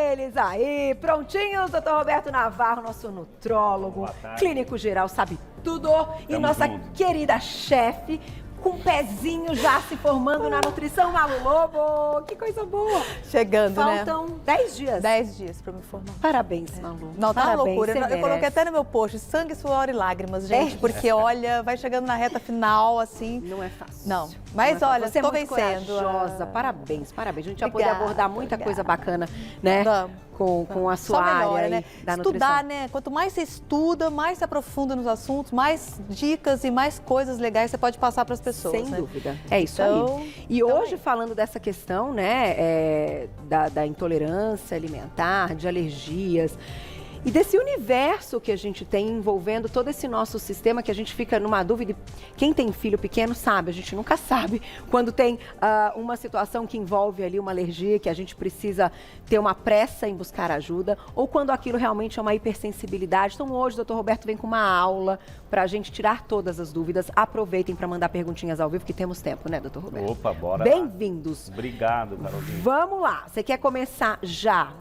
eles aí, prontinhos, doutor Roberto Navarro, nosso nutrólogo, clínico geral, sabe tudo, e nossa querida chefe, com um pezinho já se formando na nutrição, Malu Lobo. Que coisa boa. Chegando, Faltam 10 dias. 10 dias para me formar. Parabéns, Malu. Não, tá uma loucura. Eu coloquei até no meu post, sangue, suor e lágrimas, gente. Porque, olha, vai chegando na reta final, assim. Não é fácil. Não. Mas, olha, você estou é muito vencendo. corajosa. Parabéns, parabéns. A gente vai poder abordar muita coisa bacana, né? Vamos. Com a sua área aí, né? Da Estudar, nutrição. né? Quanto mais você estuda, mais se aprofunda nos assuntos, mais dicas e mais coisas legais você pode passar para as pessoas. Sem dúvida. É isso então, aí. E hoje, falando dessa questão, né, da intolerância alimentar, de alergias, e desse universo que a gente tem envolvendo todo esse nosso sistema, que a gente fica numa dúvida. Quem tem filho pequeno sabe, a gente nunca sabe quando tem uma situação que envolve ali uma alergia, que a gente precisa ter uma pressa em buscar ajuda, ou quando aquilo realmente é uma hipersensibilidade. Então hoje o doutor Roberto vem com uma aula para a gente tirar todas as dúvidas. Aproveitem para mandar perguntinhas ao vivo, que temos tempo, né, doutor Roberto? Opa, bora. Bem-vindos. Obrigado, Carolzinha. Vamos lá. Você quer começar já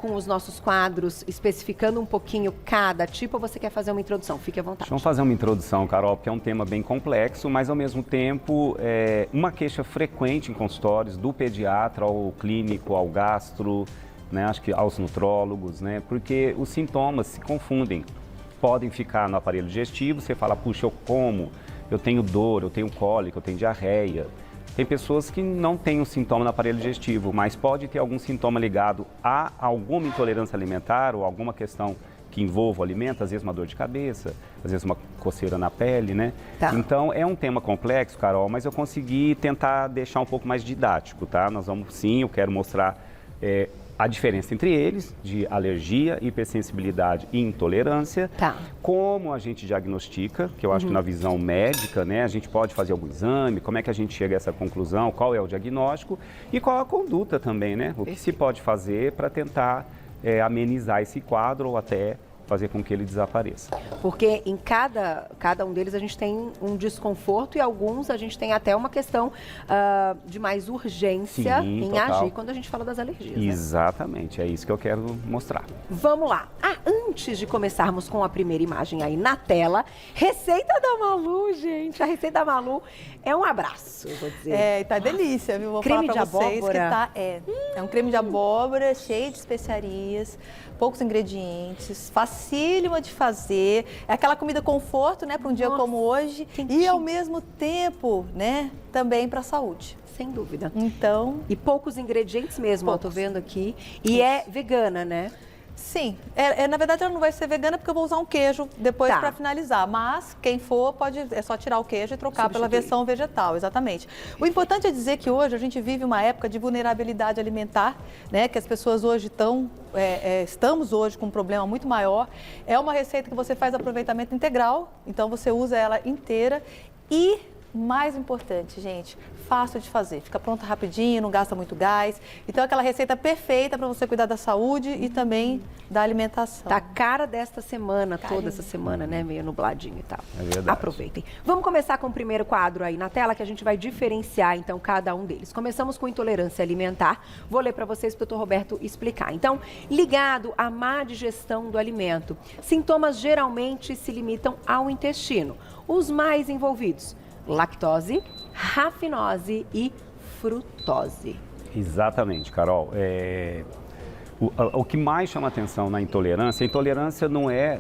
com os nossos quadros, especificando um pouquinho cada tipo, ou você quer fazer uma introdução? Fique à vontade. Vamos fazer uma introdução, Carol, porque é um tema bem complexo, mas ao mesmo tempo uma queixa frequente em consultórios, do pediatra ao clínico, ao gastro, né, acho que aos nutrólogos, né, porque os sintomas se confundem. Podem ficar no aparelho digestivo, você fala, puxa, eu como, eu tenho dor, eu tenho cólica, eu tenho diarreia. Tem pessoas que não têm um sintoma no aparelho digestivo, mas pode ter algum sintoma ligado a alguma intolerância alimentar ou alguma questão que envolva o alimento, às vezes uma dor de cabeça, às vezes uma coceira na pele, né? Tá. Então, é um tema complexo, Carol, mas eu consegui tentar deixar um pouco mais didático, tá? Nós vamos, sim, eu quero mostrar a diferença entre eles, de alergia, hipersensibilidade e intolerância, Tá. como a gente diagnostica, que eu acho que na visão médica, né, a gente pode fazer algum exame, como é que a gente chega a essa conclusão, qual é o diagnóstico e qual a conduta também, né? O que se pode fazer para tentar amenizar esse quadro ou até fazer com que ele desapareça. Porque em cada um deles a gente tem um desconforto e alguns a gente tem até uma questão de mais urgência em agir quando a gente fala das alergias. Exatamente, é isso que eu quero mostrar. Vamos lá. Antes de começarmos com a primeira imagem aí na tela, receita da Malu, gente. A receita da Malu é um abraço, eu vou dizer. Tá delícia, viu? Vou creme falar pra de vocês abóbora. que tá, é um creme de abóbora cheio de especiarias, poucos ingredientes, facílima de fazer, é aquela comida conforto, né, para um dia como hoje, quentinho. e ao mesmo tempo, né, também para a saúde. Sem dúvida. Então, E poucos ingredientes mesmo, eu tô vendo aqui. E é vegana, né? sim, na verdade ela não vai ser vegana porque eu vou usar um queijo depois para finalizar, mas quem for é só tirar o queijo e trocar pela versão vegetal, exatamente. O importante é dizer que hoje a gente vive uma época de vulnerabilidade alimentar, né, que as pessoas hoje estamos hoje com um problema muito maior. É uma receita que você faz aproveitamento integral, então você usa ela inteira e mais importante, gente, fácil de fazer, fica pronta rapidinho, não gasta muito gás. Então, é aquela receita perfeita para você cuidar da saúde e também da alimentação. Tá a cara desta semana, toda essa semana, né? Meio nubladinho e tal. É verdade. Aproveitem. Vamos começar com o primeiro quadro aí na tela, que a gente vai diferenciar, então, cada um deles. Começamos com intolerância alimentar. Vou ler para vocês, para o Dr. Roberto explicar. Então, ligado à má digestão do alimento, sintomas geralmente se limitam ao intestino. Os mais envolvidos: lactose, rafinose e frutose. Exatamente, Carol. O que mais chama atenção na intolerância, a intolerância não é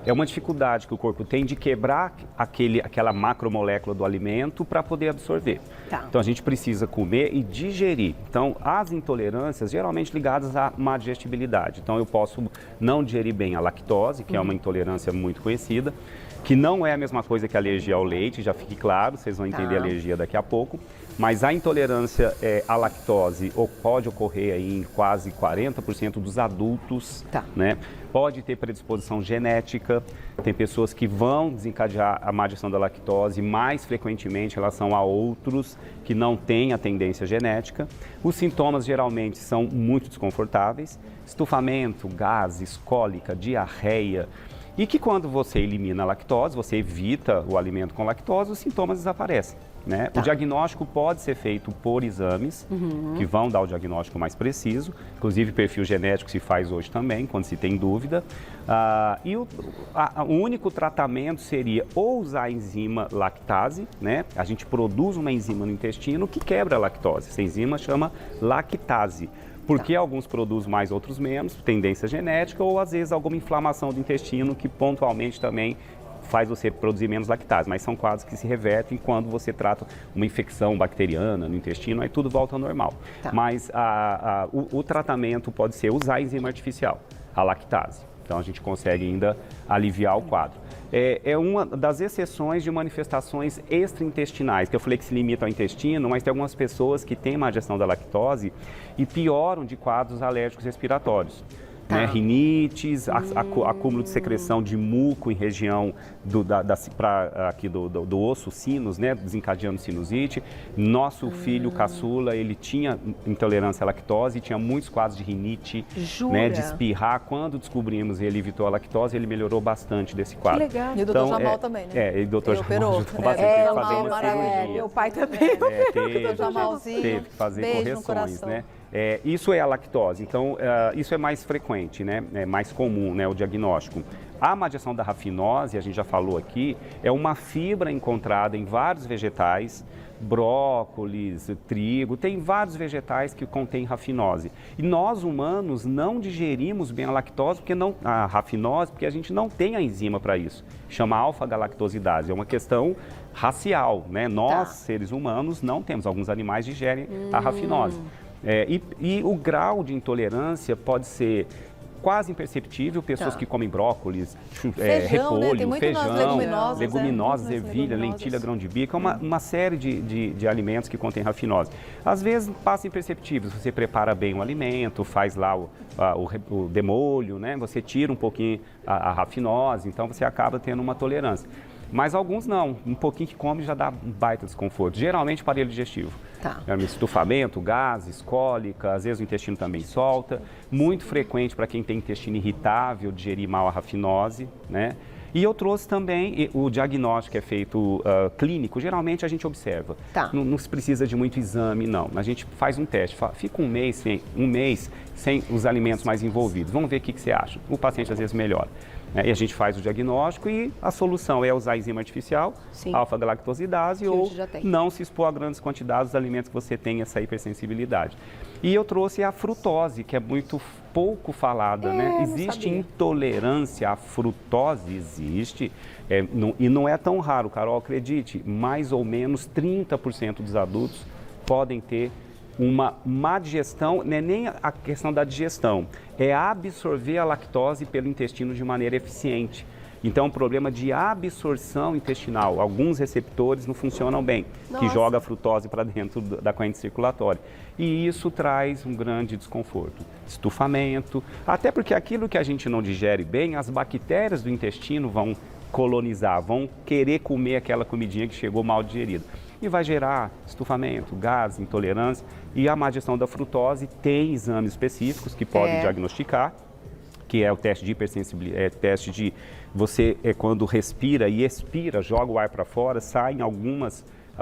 uma dificuldade que o corpo tem de quebrar aquela macromolécula do alimento para poder absorver. Tá. Então a gente precisa comer e digerir. Então as intolerâncias geralmente ligadas à má digestibilidade. Então eu posso não digerir bem a lactose, que é uma intolerância muito conhecida, que não é a mesma coisa que a alergia ao leite, já fique claro, vocês vão entender a alergia daqui a pouco. Mas a intolerância à lactose pode ocorrer aí em quase 40% dos adultos, né? Pode ter predisposição genética, tem pessoas que vão desencadear a má digestão da lactose mais frequentemente em relação a outros que não têm a tendência genética. Os sintomas geralmente são muito desconfortáveis: estufamento, gases, cólica, diarreia. E que quando você elimina a lactose, você evita o alimento com lactose, os sintomas desaparecem. Né? Tá. O diagnóstico pode ser feito por exames, que vão dar o diagnóstico mais preciso, inclusive perfil genético se faz hoje também, quando se tem dúvida. E o único tratamento seria ou usar a enzima lactase, né? A gente produz uma enzima no intestino que quebra a lactose. Essa enzima chama lactase. Porque alguns produzem mais, outros menos, tendência genética, ou às vezes alguma inflamação do intestino que pontualmente também faz você produzir menos lactase, mas são quadros que se revertem quando você trata uma infecção bacteriana no intestino, aí tudo volta ao normal. Tá. Mas o tratamento pode ser usar a enzima artificial, a lactase. Então a gente consegue ainda aliviar o quadro. É uma das exceções de manifestações extraintestinais, que eu falei que se limita ao intestino, mas tem algumas pessoas que têm má digestão da lactose e pioram de quadros alérgicos respiratórios. Né, rinites, acúmulo de secreção de muco em região do osso sinus, né, desencadeando sinusite. Nosso filho caçula, ele tinha intolerância à lactose e tinha muitos quadros de rinite, né, de espirrar. Quando descobrimos ele evitou a lactose, ele melhorou bastante desse quadro. Que legal. E o doutor Jamal também, né? E o doutor Jamal ajudou bastante, teve que fazer uma cirurgia. Meu pai também. Teve que fazer correções, né? Isso é a lactose, então isso é mais frequente, né? É mais comum, né, o diagnóstico. A má digestão da rafinose, a gente já falou aqui, é uma fibra encontrada em vários vegetais, brócolis, trigo, tem vários vegetais que contêm rafinose. E nós humanos não digerimos bem a lactose, a rafinose, porque a gente não tem a enzima para isso. Chama alfa-galactosidase, é uma questão racial, né? Nós, seres humanos, não temos, alguns animais digerem a rafinose. E o grau de intolerância pode ser quase imperceptível, pessoas que comem brócolis, feijão, repolho, né? Tem muito feijão, leguminosas, ervilha, lentilha, grão de bico, uma série de alimentos que contêm rafinose. Às vezes passa imperceptível, você prepara bem o alimento, faz lá o demolho, né? Você tira um pouquinho a rafinose, então você acaba tendo uma tolerância. Mas alguns não, um pouquinho que come já dá um baita desconforto, geralmente aparelho digestivo. Estufamento, gases, cólica, às vezes o intestino também solta. Muito frequente para quem tem intestino irritável, digerir mal a rafinose, né? E eu trouxe também, o diagnóstico é feito clínico, geralmente a gente observa. Não se precisa de muito exame, não. A gente faz um teste, fica um mês sem os alimentos mais envolvidos. Vamos ver o que você acha. O paciente às vezes melhora. E a gente faz o diagnóstico e a solução é usar a enzima artificial, alfa-galactosidase, ou não se expor a grandes quantidades dos alimentos que você tem essa hipersensibilidade. E eu trouxe a frutose, que é muito pouco falada, né? Existe intolerância à frutose, existe, e não é tão raro, Carol, acredite, mais ou menos 30% dos adultos podem ter uma má digestão, não é nem a questão da digestão, é absorver a lactose pelo intestino de maneira eficiente. Então, é um problema de absorção intestinal. Alguns receptores não funcionam bem, que joga a frutose para dentro da corrente circulatória. E isso traz um grande desconforto, estufamento, até porque aquilo que a gente não digere bem, as bactérias do intestino vão colonizar, vão querer comer aquela comidinha que chegou mal digerida. E vai gerar estufamento, gases, intolerância. E a má digestão da frutose tem exames específicos que podem diagnosticar, que é o teste de hipersensibilidade, teste de você, quando respira e expira, joga o ar para fora, saem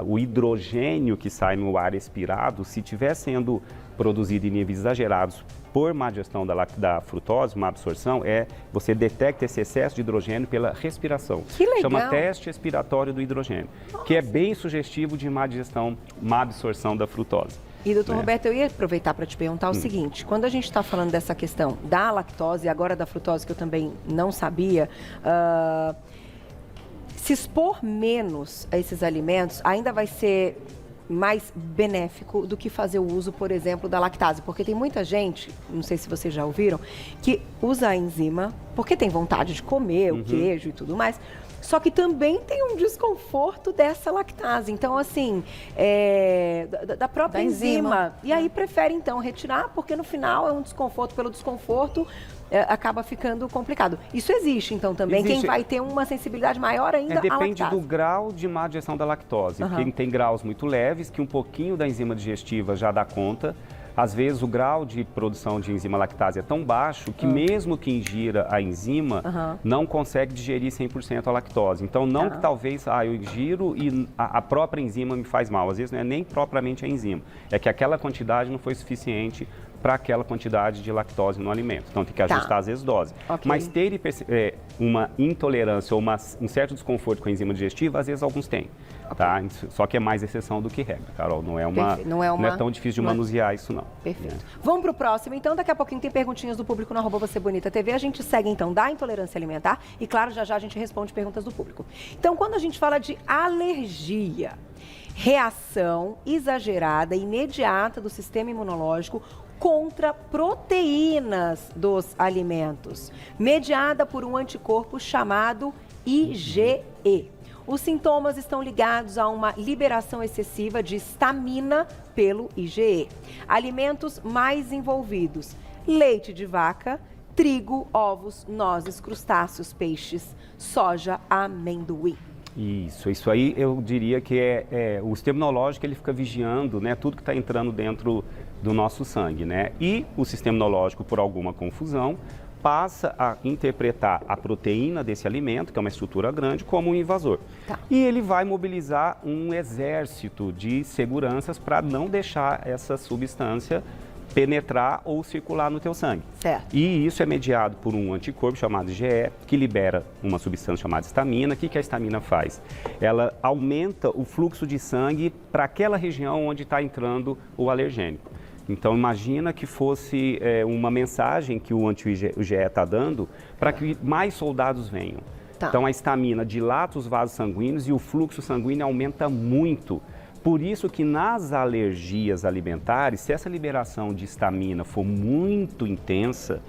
o hidrogênio que sai no ar expirado, se estiver sendo produzido em níveis exagerados por má digestão da frutose, má absorção, você detecta esse excesso de hidrogênio pela respiração. Que legal! Chama teste expiratório do hidrogênio, que é bem sugestivo de má digestão, má absorção da frutose. E, doutor Roberto, eu ia aproveitar para te perguntar o seguinte, quando a gente está falando dessa questão da lactose e agora da frutose, que eu também não sabia, se expor menos a esses alimentos ainda vai ser mais benéfico do que fazer o uso, por exemplo, da lactase. Porque tem muita gente, não sei se vocês já ouviram, que usa a enzima porque tem vontade de comer o queijo e tudo mais, só que também tem um desconforto dessa lactase. Então, assim, da própria enzima. E aí prefere, então, retirar, porque no final é um desconforto pelo desconforto, acaba ficando complicado. Isso existe, então, também. Quem vai ter uma sensibilidade maior ainda à lactase. Depende do grau de má digestão da lactose. Quem tem graus muito leves, que um pouquinho da enzima digestiva já dá conta. às vezes o grau de produção de enzima lactase é tão baixo que mesmo quem ingira a enzima não consegue digerir 100% a lactose. Então, não que talvez, eu ingiro e a própria enzima me faz mal. Às vezes não é nem propriamente a enzima, é que aquela quantidade não foi suficiente para aquela quantidade de lactose no alimento. Então, tem que ajustar, às vezes, dose. Mas ter uma intolerância ou um certo desconforto com a enzima digestiva, às vezes, alguns têm. Tá? Só que é mais exceção do que regra, Carol. Não é tão difícil de manusear isso, não. Perfeito. Vamos para o próximo, então. Daqui a pouquinho tem perguntinhas do público no @VocêBonitaTV. A gente segue, então, da intolerância alimentar e, claro, já a gente responde perguntas do público. Então, quando a gente fala de alergia, reação exagerada e imediata do sistema imunológico contra proteínas dos alimentos, mediada por um anticorpo chamado IgE. Os sintomas estão ligados a uma liberação excessiva de histamina pelo IgE. Alimentos mais envolvidos: leite de vaca, trigo, ovos, nozes, crustáceos, peixes, soja, amendoim. Isso aí eu diria que o sistema imunológico, ele fica vigiando, né, tudo que está entrando dentro do nosso sangue, né? E o sistema imunológico, por alguma confusão, passa a interpretar a proteína desse alimento, que é uma estrutura grande, como um invasor. E ele vai mobilizar um exército de seguranças para não deixar essa substância penetrar ou circular no teu sangue. Certo. E isso é mediado por um anticorpo chamado IgE, que libera uma substância chamada histamina. O que a histamina faz? Ela aumenta o fluxo de sangue para aquela região onde está entrando o alergênico. Então, imagina que fosse uma mensagem que o anti-IgE está dando para que mais soldados venham. Então, a histamina dilata os vasos sanguíneos e o fluxo sanguíneo aumenta muito. Por isso que nas alergias alimentares, se essa liberação de histamina for muito intensa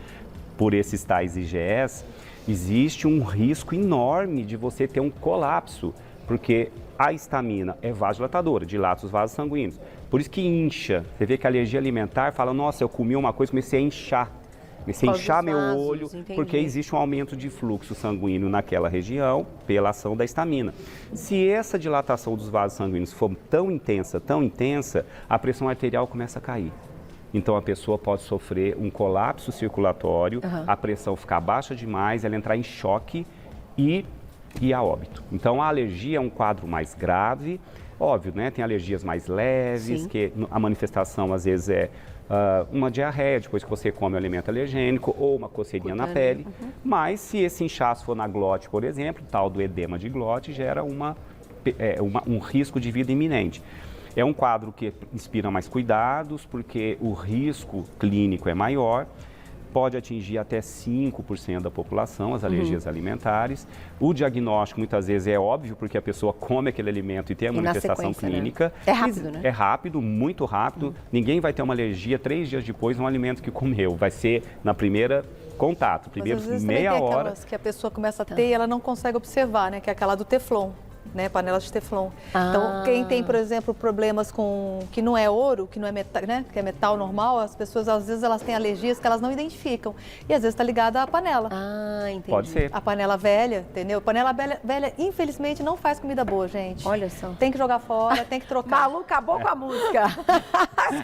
por esses tais IgEs, existe um risco enorme de você ter um colapso, porque a histamina é vasodilatadora, dilata os vasos sanguíneos. Por isso que incha. Você vê que a alergia alimentar fala, nossa, eu comi uma coisa, comecei a inchar. Comecei a inchar meu olho, porque existe um aumento de fluxo sanguíneo naquela região pela ação da histamina. Se essa dilatação dos vasos sanguíneos for tão intensa, a pressão arterial começa a cair. Então, a pessoa pode sofrer um colapso circulatório, a pressão ficar baixa demais, ela entrar em choque e a óbito. Então, a alergia é um quadro mais grave. Óbvio, né? Tem alergias mais leves, que a manifestação às vezes é uma diarreia depois que você come um alimento alergênico ou uma coceirinha na pele. Mas se esse inchaço for na glote, por exemplo, tal do edema de glote, gera um risco de vida iminente. É um quadro que inspira mais cuidados, porque o risco clínico é maior. Pode atingir até 5% da população, as alergias alimentares. O diagnóstico, muitas vezes, é óbvio, porque a pessoa come aquele alimento e tem a manifestação clínica. Né? É rápido, né? É rápido, muito rápido. Ninguém vai ter uma alergia 3 dias depois no alimento que comeu. Vai ser na primeira contato, primeiro meia hora. Aquelas que a pessoa começa a ter e ela não consegue observar, né? Que é aquela do Teflon. Né, panelas de teflon. Então, quem tem, por exemplo, problemas com que não é ouro, que não é metal, né, que é metal normal, as pessoas às vezes elas têm alergias que elas não identificam. E às vezes está ligada à panela. Entendi. Pode ser. A panela velha, entendeu? Panela velha, infelizmente, não faz comida boa, gente. Olha só. Tem que jogar fora, tem que trocar. Malu acabou com a música.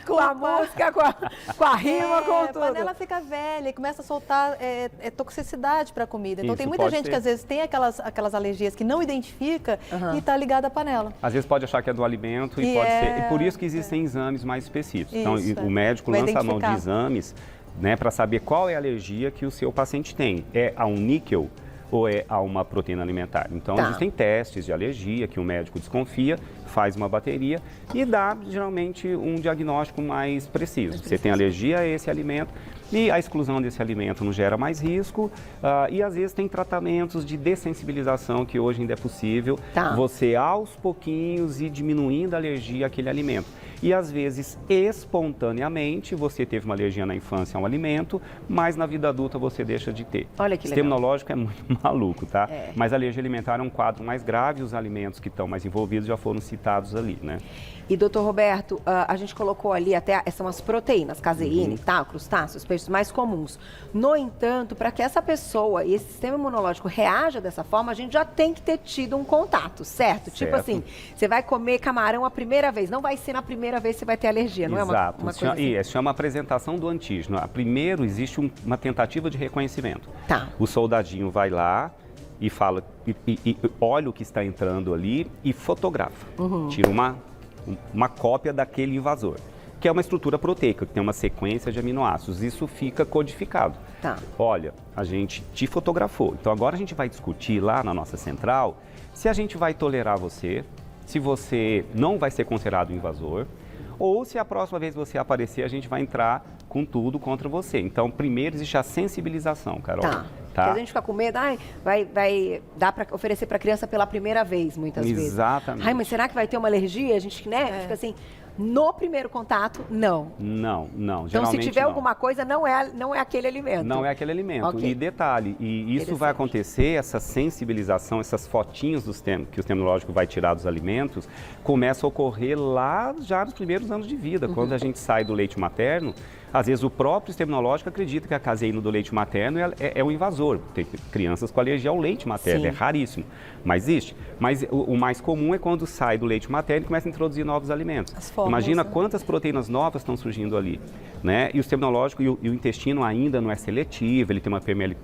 com a música, com a rima, com tudo. A panela fica velha e começa a soltar toxicidade para a comida. Então, Isso, tem muita gente ser. que às vezes tem aquelas alergias que não identifica e está ligada à panela. Às vezes pode achar que é do alimento e pode ser. E por isso que existem exames mais específicos. Então, o médico lança a mão de exames, né, para saber qual é a alergia que o seu paciente tem. É a um níquel ou é a uma proteína alimentar? Então, existem testes de alergia que o médico desconfia, faz uma bateria e dá, geralmente, um diagnóstico mais preciso. Você tem alergia a esse alimento e a exclusão desse alimento não gera mais risco. E, às vezes, tem tratamentos de dessensibilização que hoje ainda é possível. Você, aos pouquinhos, ir diminuindo a alergia àquele alimento. E, às vezes, espontaneamente, você teve uma alergia na infância a um alimento, mas na vida adulta você deixa de ter. Olha que legal. O sistema imunológico é muito maluco, tá? Mas a alergia alimentar é um quadro mais grave, os alimentos que estão mais envolvidos já foram citados ali, né? E, doutor Roberto, a gente colocou ali até, são as proteínas, caseína e tal, crustáceos, peixes mais comuns. No entanto, para que essa pessoa e esse sistema imunológico reaja dessa forma, a gente já tem que ter tido um contato, certo? Tipo assim, você vai comer camarão a primeira vez, não vai ser na primeira primeira vez você vai ter alergia, não é uma coisa assim? Isso, chama apresentação do antígeno. Primeiro, existe uma tentativa de reconhecimento. Tá. O soldadinho vai lá e fala, e olha o que está entrando ali e fotografa. Tira uma cópia daquele invasor, que é uma estrutura proteica, que tem uma sequência de aminoácidos. Isso fica codificado. Tá. Olha, a gente te fotografou. Então agora a gente vai discutir lá na nossa central se a gente vai tolerar você, se você não vai ser considerado invasor, ou se a próxima vez que você aparecer, a gente vai entrar com tudo contra você. Então, primeiro existe a sensibilização, Carol. Tá. Porque a gente fica com medo, vai dar para oferecer para a criança pela primeira vez, muitas vezes. Exatamente. Mas será que vai ter uma alergia? A gente, fica assim, no primeiro contato, não. Não. Então, se tiver alguma coisa, não é aquele alimento. Não é aquele alimento. Okay. E detalhe, isso vai acontecer, essa sensibilização, essas fotinhos que o terminológico vai tirar dos alimentos, começa a ocorrer lá já nos primeiros anos de vida. Quando a gente sai do leite materno, às vezes o próprio terminológico acredita que a caseína do leite materno é um invasor. Tem crianças com alergia ao leite materno, é raríssimo, mas existe. Mas o mais comum é quando sai do leite materno e começa a introduzir novos alimentos. Imagina quantas proteínas novas estão surgindo ali, né? E o terminológico e o intestino ainda não é seletivo, ele tem uma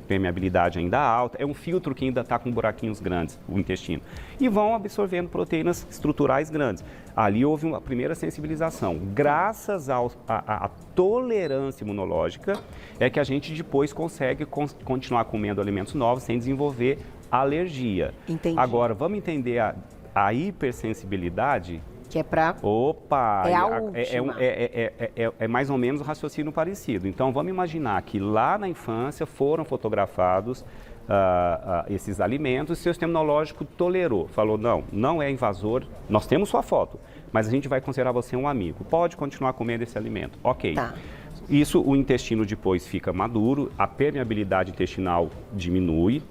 permeabilidade ainda alta, é um filtro que ainda está com buraquinhos grandes, o intestino. E vão absorvendo proteínas estruturais grandes. Ali houve uma primeira sensibilização. Graças à tolerância imunológica, é que a gente depois consegue continuar comendo alimentos novos sem desenvolver alergia. Entendi. Agora, vamos entender a hipersensibilidade? Que é para... Opa! É a última. É mais ou menos um raciocínio parecido. Então, vamos imaginar que lá na infância foram fotografados esses alimentos, e o sistema imunológico tolerou, falou, não é invasor, nós temos sua foto, mas a gente vai considerar você um amigo, pode continuar comendo esse alimento. Ok. Tá. Isso, o intestino depois fica maduro, a permeabilidade intestinal diminui,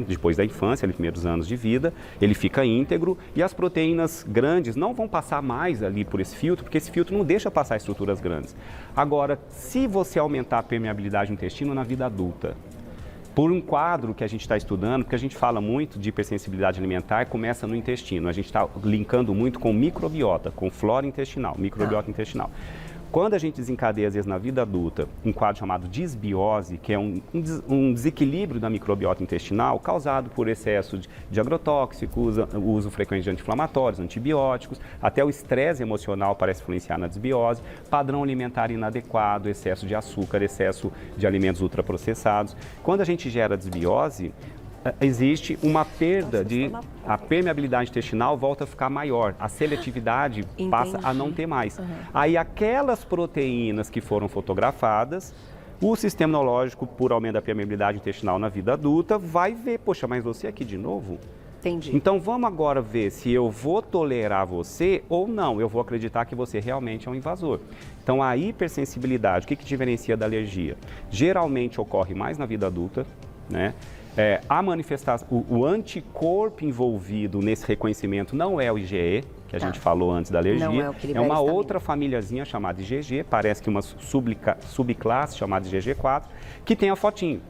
depois da infância, nos primeiros anos de vida, ele fica íntegro e as proteínas grandes não vão passar mais ali por esse filtro, porque esse filtro não deixa passar estruturas grandes. Agora, se você aumentar a permeabilidade do intestino na vida adulta, por um quadro que a gente está estudando, porque a gente fala muito de hipersensibilidade alimentar, começa no intestino. A gente está linkando muito com microbiota, com flora intestinal, microbiota intestinal. Quando a gente desencadeia, às vezes, na vida adulta, um quadro chamado disbiose, que é um desequilíbrio da microbiota intestinal causado por excesso de agrotóxicos, o uso frequente de anti-inflamatórios, antibióticos, até o estresse emocional parece influenciar na disbiose, padrão alimentar inadequado, excesso de açúcar, excesso de alimentos ultraprocessados. Quando a gente gera disbiose, existe uma perda a permeabilidade intestinal volta a ficar maior, a seletividade passa a não ter mais. Aí aquelas proteínas que foram fotografadas, o sistema imunológico, por aumento da permeabilidade intestinal na vida adulta, vai ver, poxa, mas você aqui de novo? Entendi. Então vamos agora ver se eu vou tolerar você ou não, eu vou acreditar que você realmente é um invasor. Então a hipersensibilidade, o que diferencia da alergia? Geralmente ocorre mais na vida adulta, né? A manifestação, o anticorpo envolvido nesse reconhecimento não é o IgE, que a gente falou antes da alergia, não é o que é uma outra famíliazinha chamada IgG, parece que uma subclasse chamada IgG4, que tem a fotinho.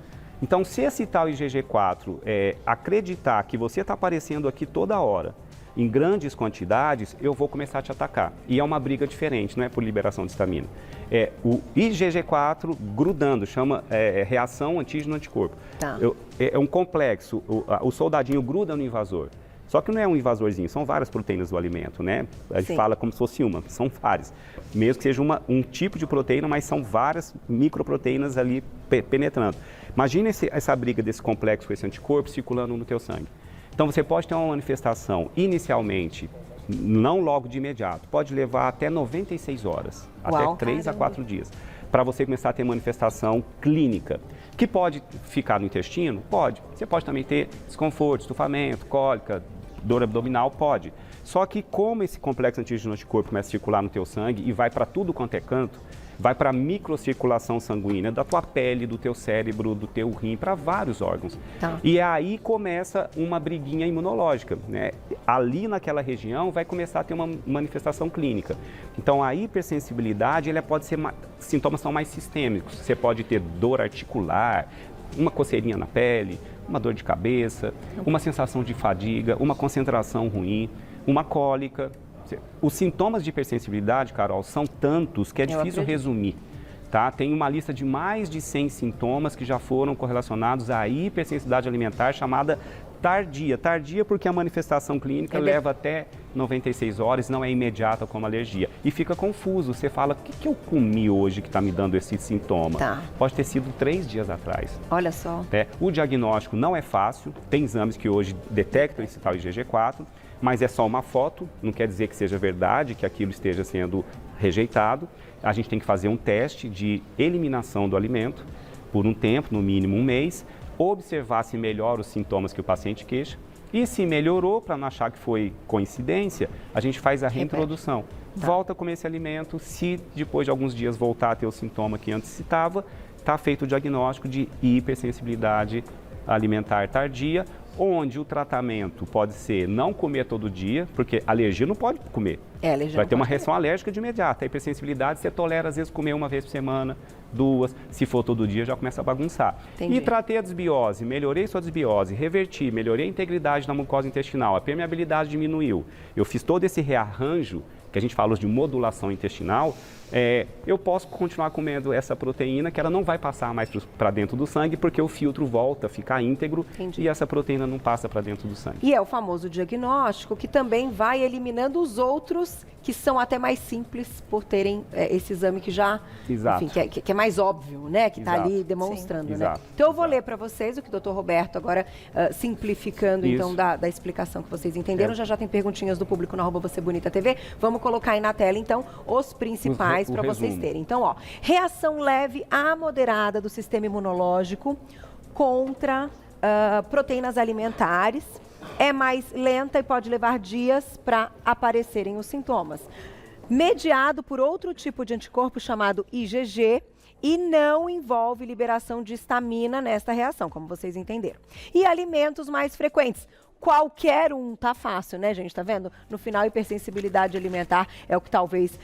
Então, se esse tal IgG4 acreditar que você está aparecendo aqui toda hora, em grandes quantidades, eu vou começar a te atacar. E é uma briga diferente, não é por liberação de histamina. É o IgG4 grudando, chama reação antígeno-anticorpo. Tá. É um complexo, o soldadinho gruda no invasor. Só que não é um invasorzinho, são várias proteínas do alimento, né? A gente fala como se fosse uma, são várias. Mesmo que seja um tipo de proteína, mas são várias microproteínas ali penetrando. Imagina essa briga desse complexo com esse anticorpo circulando no teu sangue. Então, você pode ter uma manifestação inicialmente, não logo de imediato, pode levar até 96 horas, até 3 a 4 dias, para você começar a ter manifestação clínica, que pode ficar no intestino? Pode. Você pode também ter desconforto, estufamento, cólica, dor abdominal, pode. Só que como esse complexo antígeno-anticorpo começa a circular no teu sangue e vai para tudo quanto é canto, vai para a microcirculação sanguínea da tua pele, do teu cérebro, do teu rim, para vários órgãos. Tá. E aí começa uma briguinha imunológica, né? Ali naquela região vai começar a ter uma manifestação clínica. Então a hipersensibilidade, ela pode ser, sintomas são mais sistêmicos. Você pode ter dor articular, uma coceirinha na pele, uma dor de cabeça, uma sensação de fadiga, uma concentração ruim, uma cólica. Os sintomas de hipersensibilidade, Carol, são tantos que é difícil resumir. Tá? Tem uma lista de mais de 100 sintomas que já foram correlacionados à hipersensibilidade alimentar chamada tardia. Tardia porque a manifestação clínica leva até 96 horas, não é imediata como alergia. E fica confuso, você fala, o que eu comi hoje que está me dando esse sintoma? Pode ter sido 3 dias atrás. Olha só. O diagnóstico não é fácil, tem exames que hoje detectam esse tal IgG4, mas é só uma foto, não quer dizer que seja verdade, que aquilo esteja sendo rejeitado. A gente tem que fazer um teste de eliminação do alimento por um tempo, no mínimo 1 mês, observar se melhora os sintomas que o paciente queixa e se melhorou, para não achar que foi coincidência, a gente faz a reintrodução. Volta a comer esse alimento, se depois de alguns dias voltar a ter o sintoma que antes citava, está feito o diagnóstico de hipersensibilidade alimentar tardia, onde o tratamento pode ser não comer todo dia, porque alergia não pode comer. Vai ter uma reação alérgica de imediato. A hipersensibilidade você tolera às vezes comer 1 vez por semana, 2, se for todo dia já começa a bagunçar. E tratei a desbiose, melhorei sua desbiose, reverti, melhorei a integridade da mucosa intestinal, a permeabilidade diminuiu. Eu fiz todo esse rearranjo, que a gente fala de modulação intestinal, eu posso continuar comendo essa proteína que ela não vai passar mais para dentro do sangue, porque o filtro volta a ficar íntegro e essa proteína não passa para dentro do sangue. E é o famoso diagnóstico que também vai eliminando os outros que são até mais simples por terem esse exame que já, enfim, que é mais óbvio, né? Que está ali demonstrando, né? Então eu vou ler para vocês o que o Dr. Roberto agora, simplificando então da explicação que vocês entenderam. Já tem perguntinhas do público no @VocêBonitaTV. Vamos colocar aí na tela então os principais para vocês terem. Então, ó, reação leve a moderada do sistema imunológico contra proteínas alimentares. É mais lenta e pode levar dias para aparecerem os sintomas. Mediado por outro tipo de anticorpo chamado IgG e não envolve liberação de histamina nesta reação, como vocês entenderam. E alimentos mais frequentes. Qualquer um, tá fácil, né, gente? Tá vendo? No final, hipersensibilidade alimentar é o que talvez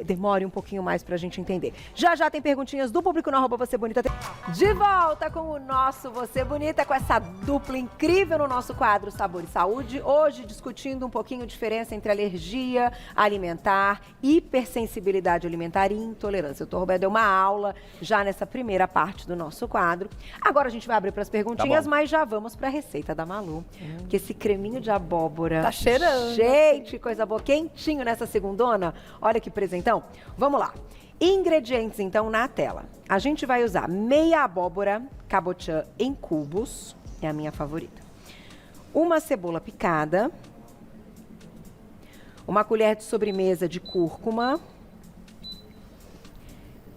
demore um pouquinho mais pra gente entender. Já tem perguntinhas do público no @VocêBonita. De volta com o nosso Você Bonita, com essa dupla incrível no nosso quadro Sabor e Saúde. Hoje, discutindo um pouquinho a diferença entre alergia alimentar, hipersensibilidade alimentar e intolerância. O Dr. Roberto deu uma aula já nessa primeira parte do nosso quadro. Agora a gente vai abrir para as perguntinhas, mas já vamos para a receita da Malu. Porque esse creminho de abóbora... Tá cheirando. Gente, que coisa boa. Quentinho nessa segundona. Olha que presentão. Vamos lá. Ingredientes, então, na tela. A gente vai usar meia abóbora cabotiã em cubos. É a minha favorita. Uma cebola picada. Uma colher de sobremesa de cúrcuma.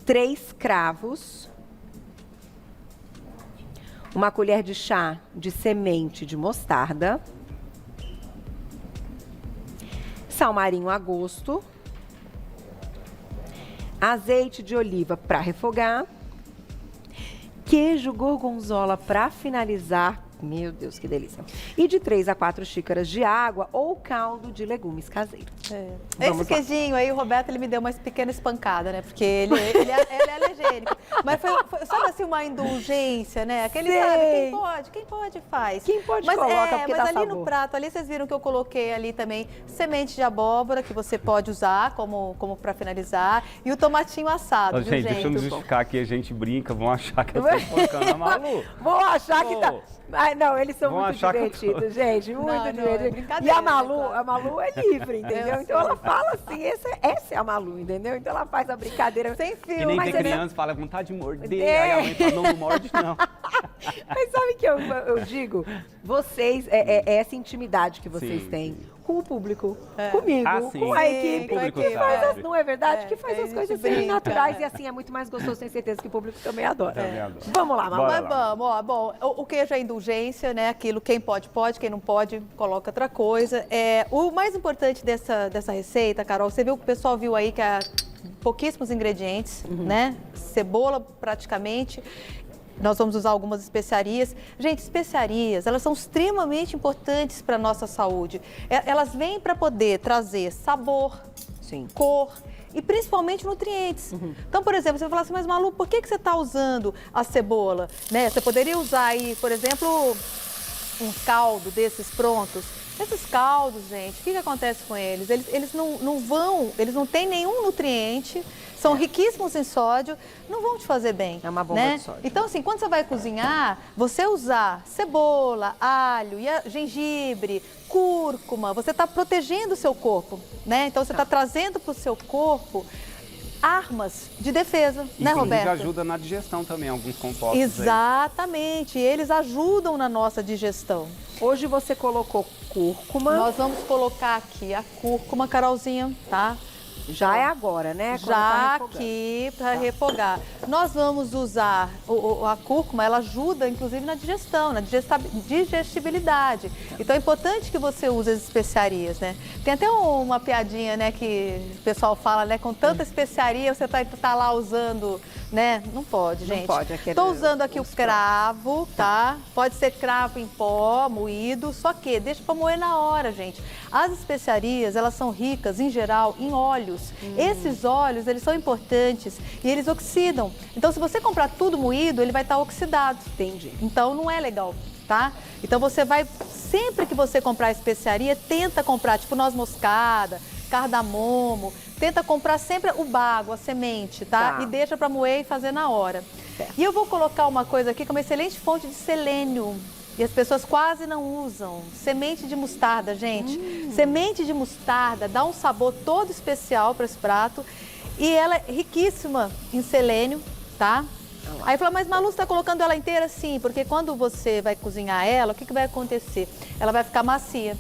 3 cravos. Uma colher de chá de semente de mostarda. Sal marinho a gosto. Azeite de oliva para refogar. Queijo gorgonzola para finalizar. Meu Deus, que delícia. E de 3 a 4 xícaras de água ou caldo de legumes caseiro. Esse queijinho aí, o Roberto, ele me deu uma pequena espancada, né? Porque ele é alergênico. Mas foi só assim uma indulgência, né? Aquele, sabe, quem pode faz. Quem pode coloca, porque dá ali sabor. No prato, ali vocês viram que eu coloquei ali também semente de abóbora, que você pode usar como para finalizar. E o tomatinho assado, viu, gente? Deixa eu me justificar aqui, a gente brinca, vão achar que eu tô colocando a Malu. Vão achar que tá... Ai, não, eles são muito divertidos, gente, muito divertidos. E a Malu é livre, entendeu? Então ela fala assim, essa é a Malu, entendeu? Então ela faz a brincadeira sem fio. E nem tem criança, fala vontade de morder, aí a mãe fala, não morde não. Mas sabe o que eu digo? Vocês, essa intimidade que vocês têm com o público, comigo, com a equipe, que faz não é verdade? Que faz as coisas serem naturais e assim é muito mais gostoso, tenho certeza que o público também adora. Vamos lá, Malu. Mas vamos, ó, bom, o queijo é indulgência, né? Aquilo, quem pode, quem não pode, coloca outra coisa. O mais importante dessa receita, Carol, você viu que o pessoal viu aí que há pouquíssimos ingredientes, né? Cebola praticamente. Nós vamos usar algumas especiarias. Gente, especiarias, elas são extremamente importantes para a nossa saúde. Elas vêm para poder trazer sabor, cor e principalmente nutrientes. Então, por exemplo, você vai falar assim, mas Malu, por que você está usando a cebola? Né? Você poderia usar aí, por exemplo, um caldo desses prontos Esses caldos, gente, o que acontece com eles? Eles não têm nenhum nutriente, são riquíssimos em sódio, não vão te fazer bem. É uma bomba né? de sódio. Então, assim, quando você vai cozinhar, você usar cebola, alho, gengibre, cúrcuma, você está protegendo o seu corpo, né? Então, você está trazendo para o seu corpo armas de defesa, né, Roberto? Inclusive ajuda na digestão também, alguns compostos. Exatamente, eles ajudam na nossa digestão. Hoje você colocou cúrcuma. Nós vamos colocar aqui a cúrcuma, Carolzinha, tá? Já é agora, né? Quando Já tá refogando. aqui para refogar. Nós vamos usar a cúrcuma, ela ajuda inclusive na digestão, na digestibilidade. Então é importante que você use as especiarias, né? Tem até uma piadinha, né, que o pessoal fala, né, com tanta especiaria você tá lá usando, né? Não pode, gente. Não pode. Estou usando aqui o cravo, tá? Pode ser cravo em pó, moído, só que deixa para moer na hora, gente. As especiarias, elas são ricas, em geral, em óleos. Esses óleos, eles são importantes e eles oxidam. Então, se você comprar tudo moído, ele vai estar oxidado. Entendi. Então, não é legal, tá? Então, você vai, sempre que você comprar especiaria, tenta comprar, tipo, noz moscada, cardamomo, tenta comprar sempre o bago, a semente, tá? E deixa para moer e fazer na hora. Certo. E eu vou colocar uma coisa aqui que é uma excelente fonte de selênio. E as pessoas quase não usam. Semente de mostarda, gente. Semente de mostarda dá um sabor todo especial para esse prato. E ela é riquíssima em selênio, tá? Aí fala, mas Malu, você está colocando ela inteira? Sim, porque quando você vai cozinhar ela, o que vai acontecer? Ela vai ficar macia.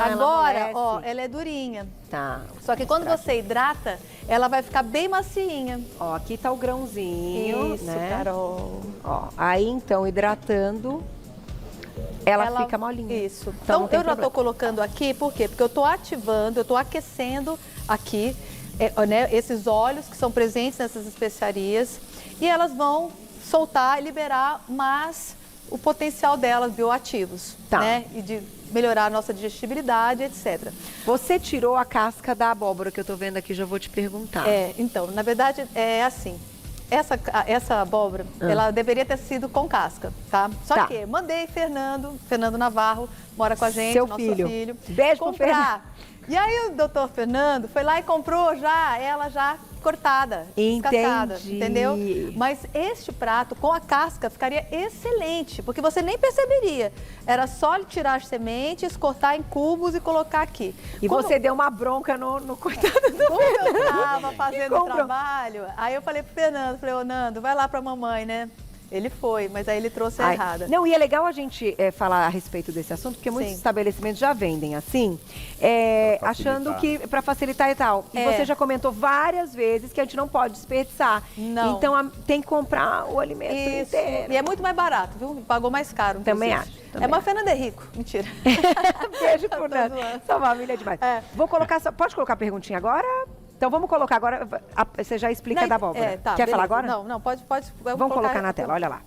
Agora, ó, ela é durinha. Tá. Só que quando você hidrata, ela vai ficar bem macinha. Ó, aqui tá o grãozinho, isso, né? Carol. Ó, aí então, hidratando, ela fica molinha. Isso. Então eu já estou colocando aqui, por quê? Porque eu estou ativando, eu estou aquecendo aqui, né, esses óleos que são presentes nessas especiarias e elas vão soltar e liberar mais o potencial delas, bioativos, né? E de melhorar a nossa digestibilidade, etc. Você tirou a casca da abóbora que eu estou vendo aqui, já vou te perguntar. Então, na verdade, é assim. Essa abóbora, ela deveria ter sido com casca, tá? Só que mandei Fernando Navarro, mora com a gente, nosso filho. Beijo pro Fernando. E aí o doutor Fernando foi lá e comprou ela já cortada, descascada, entendeu? Mas este prato com a casca ficaria excelente, porque você nem perceberia. Era só tirar as sementes, cortar em cubos e colocar aqui. E você deu uma bronca no coitado do Fernando. Como eu estava fazendo o trabalho, aí eu falei pro Fernando, falei, ô Nando, vai lá pra mamãe, né? Ele foi, mas aí ele trouxe a errada. Não, e é legal a gente falar a respeito desse assunto, porque muitos estabelecimentos já vendem assim, achando que para facilitar e tal. E você já comentou várias vezes que a gente não pode desperdiçar. Não. Então tem que comprar o alimento inteiro. E é muito mais barato, viu? Pagou mais caro. Também acho. Mas Fernando é rico. Mentira. Beijo por nada. Sua família é demais. Vou colocar, pode colocar a perguntinha agora? Então vamos colocar agora, você já explica da abóbora. Quer falar agora? Não, pode. Vamos colocar na tela, olha lá.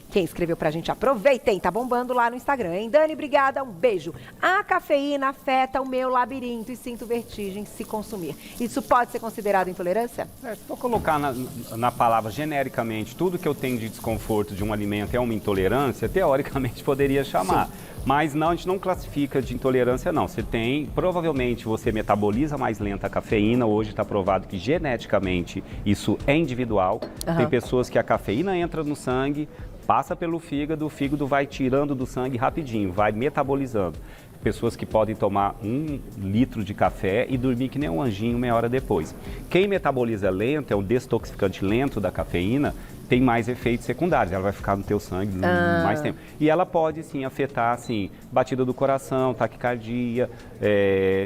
Quem escreveu pra gente, aproveitem, tá bombando lá no Instagram, hein? Dani, obrigada, um beijo. A cafeína afeta o meu labirinto e sinto vertigem se consumir. Isso pode ser considerado intolerância? Se for colocar na palavra genericamente, tudo que eu tenho de desconforto de um alimento é uma intolerância, teoricamente poderia chamar. Sim. Mas não, a gente não classifica de intolerância, não. Você tem, provavelmente você metaboliza mais lenta a cafeína. Hoje está provado que geneticamente isso é individual. Tem pessoas que a cafeína entra no sangue, passa pelo fígado, o fígado vai tirando do sangue rapidinho, vai metabolizando. Pessoas que podem tomar 1 litro de café e dormir que nem um anjinho meia hora depois. Quem metaboliza lento, é um detoxificante lento da cafeína, tem mais efeitos secundários, ela vai ficar no teu sangue mais tempo. E ela pode, sim, afetar, assim, batida do coração, taquicardia,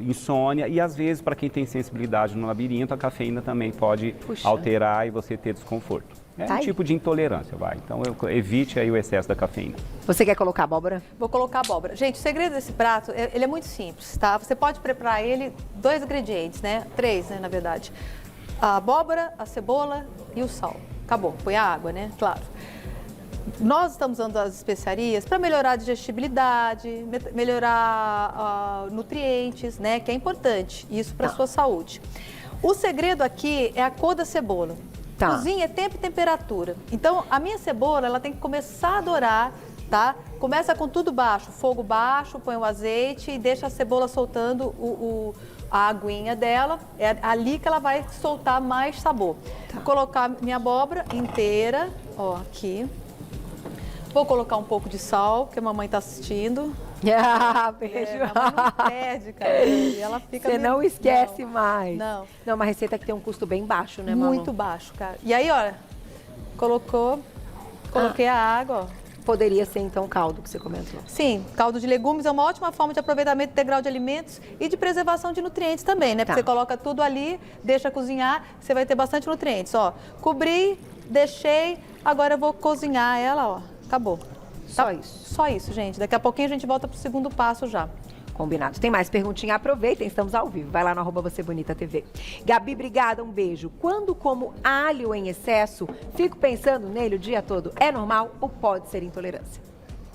insônia e, às vezes, para quem tem sensibilidade no labirinto, a cafeína também pode alterar e você ter desconforto. É um tipo de intolerância, Então, evite aí o excesso da cafeína. Você quer colocar abóbora? Vou colocar abóbora. Gente, o segredo desse prato, ele é muito simples, tá? Você pode preparar ele 2 ingredientes, né? 3, né, na verdade. A abóbora, a cebola e o sal. Acabou, põe a água, né? Claro. Nós estamos usando as especiarias para melhorar a digestibilidade, melhorar nutrientes, né? Que é importante, isso para a sua saúde. O segredo aqui é a cor da cebola. Cozinha é tempo e temperatura. Então, a minha cebola, ela tem que começar a dourar, tá? Começa com tudo baixo, fogo baixo, põe o azeite e deixa a cebola soltando a aguinha dela. É ali que ela vai soltar mais sabor. Tá. Vou colocar minha abóbora inteira, ó, aqui. Vou colocar um pouco de sal, porque a mamãe está assistindo. Beijo. Não perde, cara. E ela fica Você não esquece mais. Não. Não, uma receita que tem um custo bem baixo, né, Manu? Muito baixo, cara. E aí, olha, coloquei a água, ó. Poderia ser, então, caldo que você comentou. Sim, caldo de legumes é uma ótima forma de aproveitamento integral de alimentos e de preservação de nutrientes também, né? Porque você coloca tudo ali, deixa cozinhar, você vai ter bastante nutrientes, ó. Cobri, deixei, agora eu vou cozinhar ela, ó. Acabou. Só isso? Só isso, gente. Daqui a pouquinho a gente volta pro segundo passo já. Combinado. Tem mais perguntinha? Aproveitem, estamos ao vivo. Vai lá no @VocêBonitaTV. Gabi, obrigada, um beijo. Quando como alho em excesso, fico pensando nele o dia todo. É normal ou pode ser intolerância?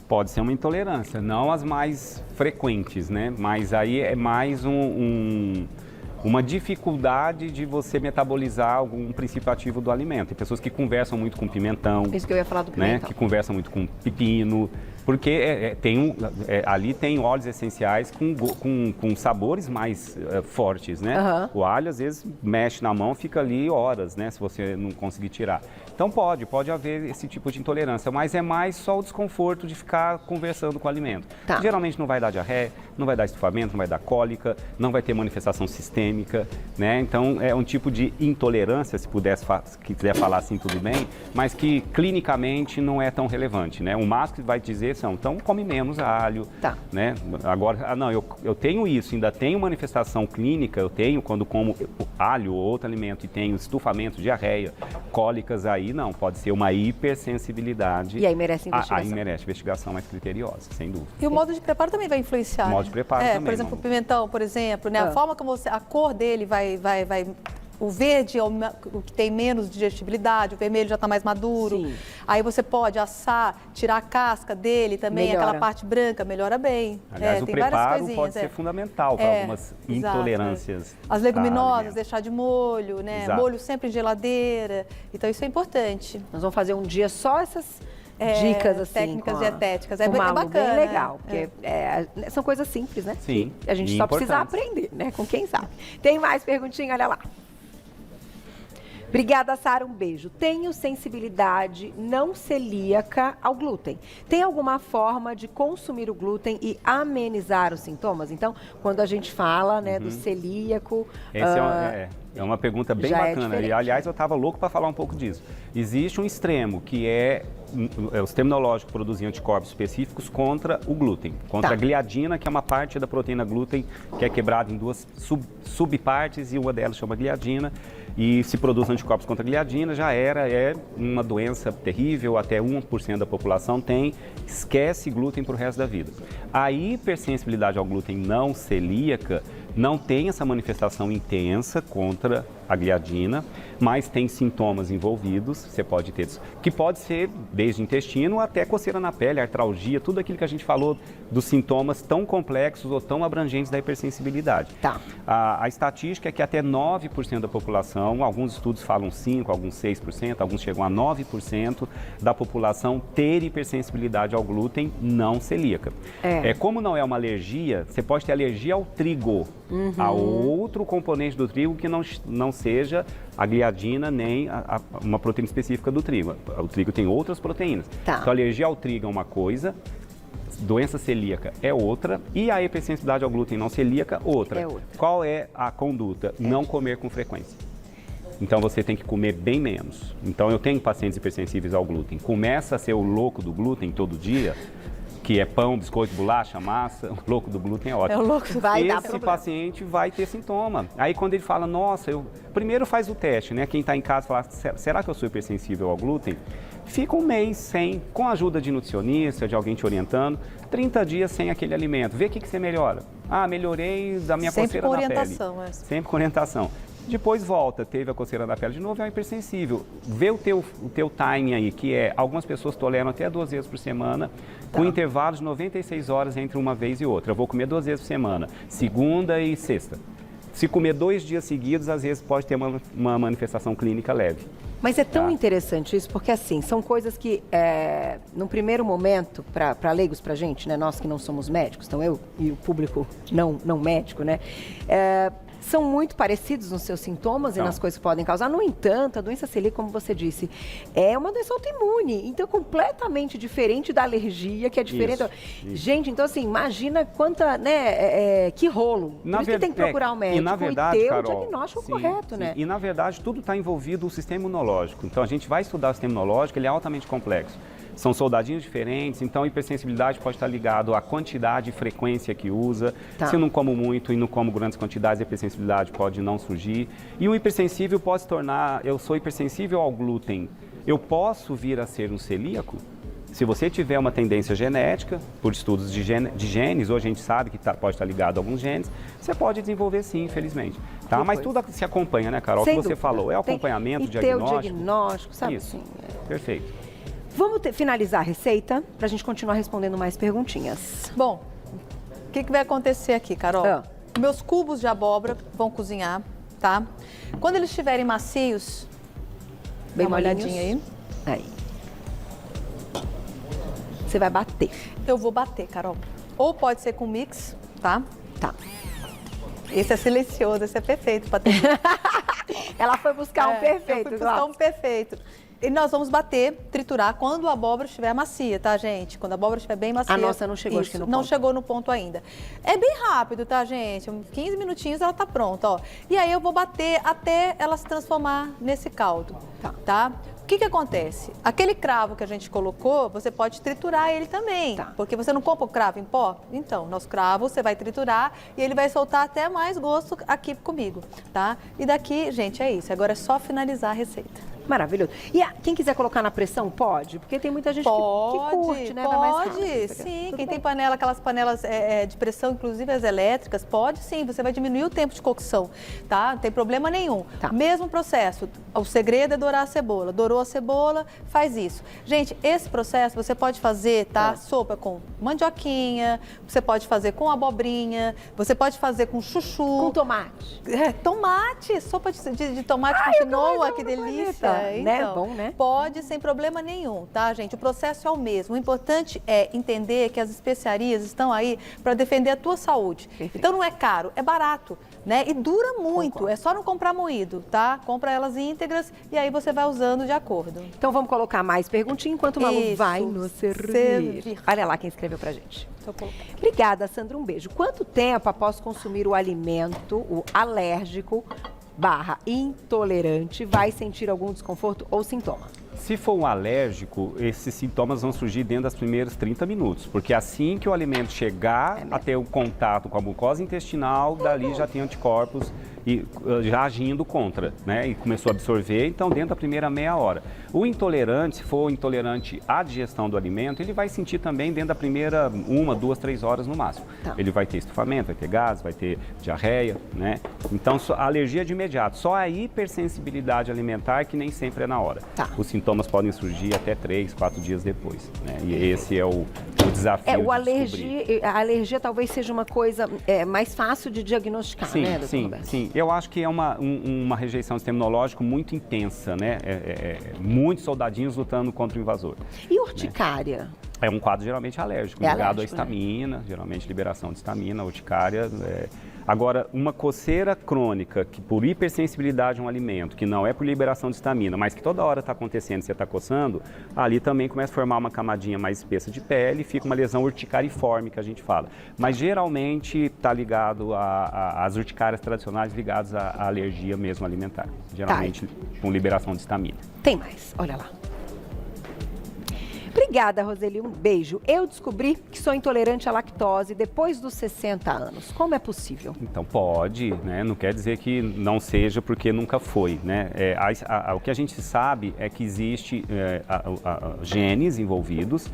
Pode ser uma intolerância, não as mais frequentes, né? Mas aí é mais uma dificuldade de você metabolizar algum princípio ativo do alimento. Tem pessoas que conversam muito com pimentão. Isso que eu ia falar do pimentão. Né? Que conversam muito com pepino. Porque ali tem óleos essenciais com sabores mais fortes, né? Uhum. O alho, às vezes, mexe na mão, fica ali horas, né? Se você não conseguir tirar. Então pode haver esse tipo de intolerância, mas é mais só o desconforto de ficar conversando com o alimento. Tá. Geralmente não vai dar diarreia, não vai dar estufamento, não vai dar cólica, não vai ter manifestação sistêmica, né? Então é um tipo de intolerância, se quiser falar assim, tudo bem, mas que clinicamente não é tão relevante, né? O máximo que vai dizer então come menos alho, tá, né? Agora, não, eu tenho isso, ainda tenho manifestação clínica, eu tenho quando como alho ou outro alimento e tenho estufamento, diarreia, cólicas, aí não, pode ser uma hipersensibilidade. E aí merece investigação. Aí merece investigação mais criteriosa, sem dúvida. E o modo de preparo também vai influenciar. O modo de preparo também. Por exemplo, o pimentão, por exemplo, né? A forma como a cor dele vai... O verde é o que tem menos digestibilidade, o vermelho já está mais maduro. Sim. Aí você pode assar, tirar a casca dele também, aquela parte branca, melhora bem. Aliás, o preparo pode ser fundamental para algumas intolerâncias. As leguminosas, deixar de molho, né? Exato. Molho sempre em geladeira. Então, isso é importante. Nós vamos fazer um dia só essas dicas, assim. Técnicas dietéticas. É bacana. Bem legal, porque são coisas simples, né? Sim. Que a gente só precisa aprender, né? Com quem sabe. Tem mais perguntinha? Olha lá. Obrigada, Sara, um beijo. Tenho sensibilidade não celíaca ao glúten. Tem alguma forma de consumir o glúten e amenizar os sintomas? Então, quando a gente fala, né, do celíaco... É uma pergunta bem bacana. E, aliás, eu estava louco para falar um pouco disso. Existe um extremo, que é o sistema imunológico produzir anticorpos específicos contra o glúten, contra a gliadina, que é uma parte da proteína glúten que é quebrada em duas subpartes e uma delas chama gliadina. E se produz anticorpos contra a gliadina, é uma doença terrível, até 1% da população tem, esquece glúten para o resto da vida. A hipersensibilidade ao glúten não celíaca não tem essa manifestação intensa contra a gliadina, mas tem sintomas envolvidos, você pode ter, que pode ser desde intestino até coceira na pele, artralgia, tudo aquilo que a gente falou dos sintomas tão complexos ou tão abrangentes da hipersensibilidade. Tá. A estatística é que até 9% da população, alguns estudos falam 5%, alguns 6%, alguns chegam a 9% da população ter hipersensibilidade ao glúten não celíaca. Como não é uma alergia, você pode ter alergia ao trigo, a outro componente do trigo que não seja a gliadina nem uma proteína específica do trigo. O trigo tem outras proteínas. Tá. Então, alergia ao trigo é uma coisa, doença celíaca é outra e a hipersensibilidade ao glúten não celíaca outra. Qual é a conduta? Não comer com frequência. Então, você tem que comer bem menos. Então, eu tenho pacientes hipersensíveis ao glúten. Começa a ser o louco do glúten todo dia, que é pão, biscoito, bolacha, massa, o louco do glúten é ótimo. É o louco, vai dar problema. Esse paciente vai ter sintoma. Aí quando ele fala, nossa, primeiro faz o teste, né? Quem está em casa fala, será que eu sou hipersensível ao glúten? Fica um mês sem, com a ajuda de nutricionista, de alguém te orientando, 30 dias sem aquele alimento. Vê o que você melhora. Melhorei da minha coceira na pele. Sempre com orientação. Sempre com orientação. Depois volta, teve a coceira na pele de novo, é um hipersensível. Vê o teu timing aí, que algumas pessoas toleram até 2 vezes por semana, com intervalos de 96 horas entre uma vez e outra. Eu vou comer 2 vezes por semana, segunda e sexta. Se comer 2 dias seguidos, às vezes pode ter uma manifestação clínica leve. Mas é tão interessante isso, porque assim, são coisas que, num primeiro momento, para leigos, para gente, né, nós que não somos médicos, então eu e o público não médico, né, são muito parecidos nos seus sintomas e nas coisas que podem causar. No entanto, a doença celíaca, como você disse, é uma doença autoimune, então é completamente diferente da alergia, que é diferente. Isso. Gente, então assim, imagina quanta, né, que rolo. Por isso que tem que procurar um médico e, na verdade, ter Carol, o diagnóstico correto, né? E na verdade, tudo está envolvido o sistema imunológico. Então, a gente vai estudar o sistema imunológico, ele é altamente complexo. São soldadinhos diferentes, então a hipersensibilidade pode estar ligado à quantidade e frequência que usa. Se eu não como muito e não como grandes quantidades, a hipersensibilidade pode não surgir. E o hipersensível pode se tornar, eu sou hipersensível ao glúten, eu posso vir a ser um celíaco? Se você tiver uma tendência genética, por estudos de genes, hoje a gente sabe que pode estar ligado a alguns genes, você pode desenvolver sim, infelizmente. Tá? Mas tudo se acompanha, né, Carol? O que você falou, é o acompanhamento, diagnóstico. Ter o diagnóstico, sabe? Isso, perfeito. Vamos finalizar a receita para a gente continuar respondendo mais perguntinhas. Bom, o que vai acontecer aqui, Carol? Meus cubos de abóbora vão cozinhar, tá? Quando eles estiverem macios, bem dá uma olhadinha aí. Aí. Você vai bater. Eu vou bater, Carol. Ou pode ser com mix, tá? Tá. Esse é silencioso, esse é perfeito para ter. Ela foi buscar um perfeito. Eu fui buscar um perfeito. E nós vamos bater, triturar quando a abóbora estiver macia, tá, gente? Quando a abóbora estiver bem macia. A nossa não chegou, acho que no ponto. Não chegou no ponto ainda. É bem rápido, tá, gente? 15 minutinhos ela tá pronta, ó. E aí eu vou bater até ela se transformar nesse caldo, tá? O que acontece? Aquele cravo que a gente colocou, você pode triturar ele também. Tá. Porque você não compra o cravo em pó? Então, nosso cravo você vai triturar e ele vai soltar até mais gosto aqui comigo, tá? E daqui, gente, é isso. Agora é só finalizar a receita. Maravilhoso. E quem quiser colocar na pressão, pode? Porque tem muita gente que curte, né? Pode, sim. Quem tem panela, aquelas panelas de pressão, inclusive as elétricas, pode sim. Você vai diminuir o tempo de cocção, tá? Não tem problema nenhum. Tá. Mesmo processo. O segredo é dourar a cebola. Dourou a cebola, faz isso. Gente, esse processo você pode fazer, tá? Sopa com mandioquinha, você pode fazer com abobrinha, você pode fazer com chuchu. Com tomate. Tomate. Sopa de tomate com quinoa, que delícia. Então, né? Bom, né? Pode, sem problema nenhum, tá, gente? O processo é o mesmo. O importante é entender que as especiarias estão aí para defender a tua saúde. Perfeito. Então não é caro, é barato, né? E dura muito. Concordo. É só não comprar moído, tá? Compra elas íntegras e aí você vai usando de acordo. Então vamos colocar mais perguntinhas enquanto o Malu vai nos servir. Olha lá quem escreveu pra gente. Obrigada, Sandra. Um beijo. Quanto tempo após consumir o alimento, o alérgico /intolerante, vai sentir algum desconforto ou sintoma? Se for um alérgico, esses sintomas vão surgir dentro das primeiros 30 minutos, porque assim que o alimento chegar a ter o contato com a mucosa intestinal, dali já tem anticorpos e já agindo contra, né? E começou a absorver, então dentro da primeira meia hora. O intolerante, se for intolerante à digestão do alimento, ele vai sentir também dentro da primeira 1, 2, 3 horas no máximo. Tá. Ele vai ter estufamento, vai ter gases, vai ter diarreia, né? Então a alergia é de imediato. Só a hipersensibilidade alimentar que nem sempre é na hora. Tá. Os sintomas podem surgir até 3, 4 dias depois, né? E esse é o desafio a alergia talvez seja uma coisa mais fácil de diagnosticar, sim, né, doutor sim, Roberto? Sim, eu acho que é uma rejeição do sistema imunológico muito intensa, né? Muitos soldadinhos lutando contra o invasor. E urticária? Né? É um quadro geralmente alérgico, ligado à histamina, geralmente liberação de histamina, urticária. Agora, uma coceira crônica, que por hipersensibilidade a um alimento, que não é por liberação de histamina, mas que toda hora está acontecendo e você está coçando, ali também começa a formar uma camadinha mais espessa de pele e fica uma lesão urticariforme, que a gente fala. Mas geralmente está ligado às urticárias tradicionais ligadas à alergia mesmo alimentar, geralmente com liberação de histamina. Tem mais, olha lá. Obrigada, Roseli. Um beijo. Eu descobri que sou intolerante à lactose depois dos 60 anos. Como é possível? Então, pode, né? Não quer dizer que não seja porque nunca foi, né? O que a gente sabe é que existe genes envolvidos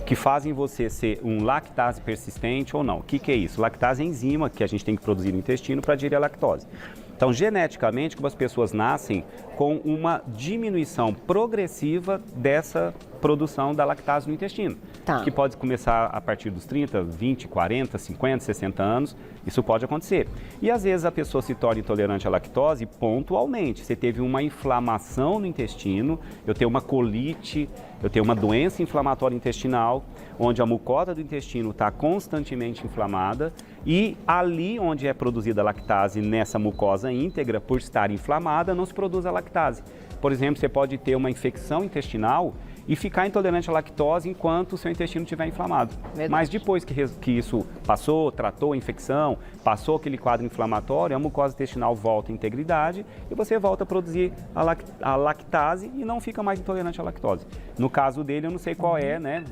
que fazem você ser um lactase persistente ou não. O que é isso? Lactase é enzima que a gente tem que produzir no intestino para digerir a lactose. Então, geneticamente, como as pessoas nascem com uma diminuição progressiva dessa produção da lactose. lactase no intestino, Tá. que pode começar a partir dos 30, 20, 40, 50, 60 anos, isso pode acontecer. E às vezes a pessoa se torna intolerante à lactose pontualmente. Você teve uma inflamação no intestino, eu tenho uma colite, eu tenho uma doença inflamatória intestinal, onde a mucosa do intestino está constantemente inflamada e ali onde é produzida a lactase nessa mucosa íntegra, por estar inflamada, não se produz a lactase. Por exemplo, você pode ter uma infecção intestinal e ficar intolerante à lactose enquanto o seu intestino estiver inflamado. Verdade. Mas depois que isso passou, tratou a infecção, passou aquele quadro inflamatório, a mucosa intestinal volta à integridade e você volta a produzir a lactase e não fica mais intolerante à lactose. No caso dele, eu não sei qual é, né,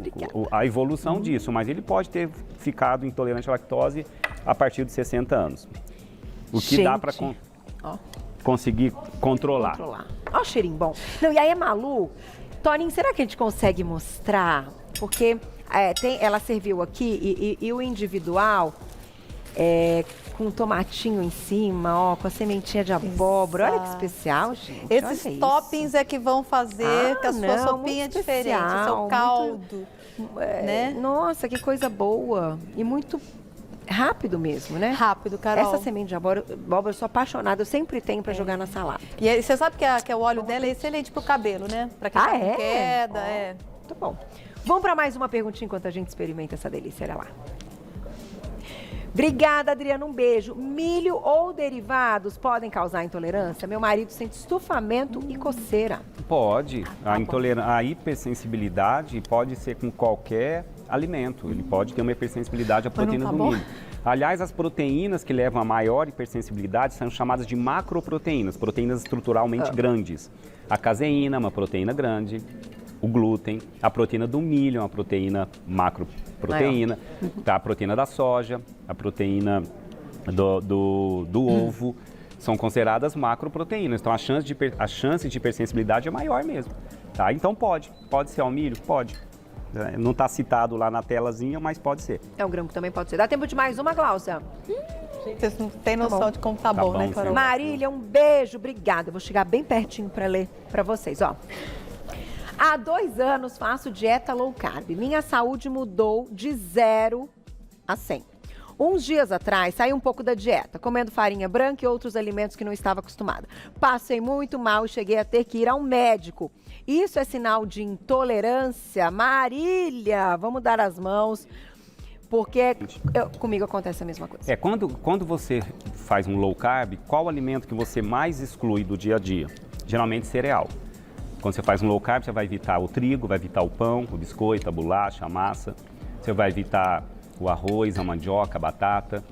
a evolução disso, mas ele pode ter ficado intolerante à lactose a partir de 60 anos. O que dá para conseguir controlar. Olha o cheirinho bom. Não, e aí, Malu, Toninho, será que a gente consegue mostrar? Porque ela serviu aqui e o individual com tomatinho em cima, ó, com a sementinha de abóbora. Exato. Olha que especial, gente. Esses olha toppings isso. é que vão fazer que a sua sopinha é muito diferente, o especial, seu caldo. Né? Nossa, que coisa boa. E muito rápido mesmo, né? Rápido, Carol. Essa semente de abóbora, eu sou apaixonada, eu sempre tenho para jogar na salada. E aí, você sabe que o óleo dela é excelente pro cabelo, né? Pra quem tá com queda, Tá bom. Vamos para mais uma perguntinha enquanto a gente experimenta essa delícia, olha lá. Obrigada, Adriana, um beijo. Milho ou derivados podem causar intolerância? Meu marido sente estufamento e coceira. Pode. A hipersensibilidade pode ser com qualquer alimento. Ele pode ter uma hipersensibilidade à proteína do milho. Aliás, as proteínas que levam a maior hipersensibilidade são chamadas de macroproteínas, proteínas estruturalmente grandes. A caseína é uma proteína grande, o glúten, a proteína do milho é uma proteína macroproteína, tá? A proteína da soja, a proteína do ovo, são consideradas macroproteínas. Então a chance de hipersensibilidade é maior mesmo. Tá? Então pode ser ao milho? Pode. Não está citado lá na telazinha, mas pode ser. É, o grão também pode ser. Dá tempo de mais uma, Gláucia? Vocês não têm noção de como tá bom, né, Carol? Marília, um beijo, obrigada. Eu vou chegar bem pertinho para ler para vocês, ó. Há 2 anos faço dieta low carb. Minha saúde mudou de 0 a 100. Uns dias atrás, saí um pouco da dieta, comendo farinha branca e outros alimentos que não estava acostumada. Passei muito mal e cheguei a ter que ir ao médico. Isso é sinal de intolerância? Marília, vamos dar as mãos, porque comigo acontece a mesma coisa. Quando você faz um low carb, qual alimento que você mais exclui do dia a dia? Geralmente cereal. Quando você faz um low carb, você vai evitar o trigo, vai evitar o pão, o biscoito, a bolacha, a massa. Você vai evitar o arroz, a mandioca, a batata.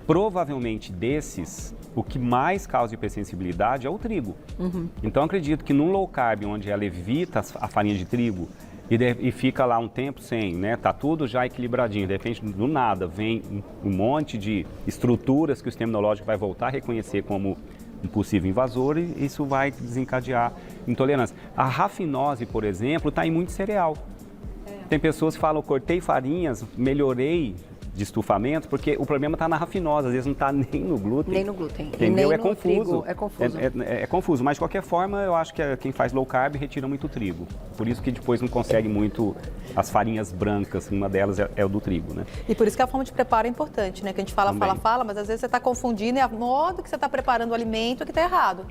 Provavelmente desses, o que mais causa hipersensibilidade é o trigo. Então, acredito que num low carb, onde ela evita a farinha de trigo e fica lá um tempo sem, né? Tá tudo já equilibradinho. De repente, do nada, vem um monte de estruturas que o sistema imunológico vai voltar a reconhecer como um possível invasor e isso vai desencadear intolerância. A rafinose, por exemplo, está em muito cereal. Tem pessoas que falam, cortei farinhas, melhorei de estufamento, porque o problema está na rafinose, às vezes não está nem no glúten. Nem no glúten. Entendeu? Nem É no confuso. trigo. É confuso. É confuso, mas de qualquer forma, eu acho que quem faz low carb retira muito trigo. Por isso que depois não consegue muito as farinhas brancas, uma delas é o do trigo, né? E por isso que a forma de preparo é importante, né? Que a gente fala, mas às vezes você está confundindo e a modo que você está preparando o alimento é que está errado.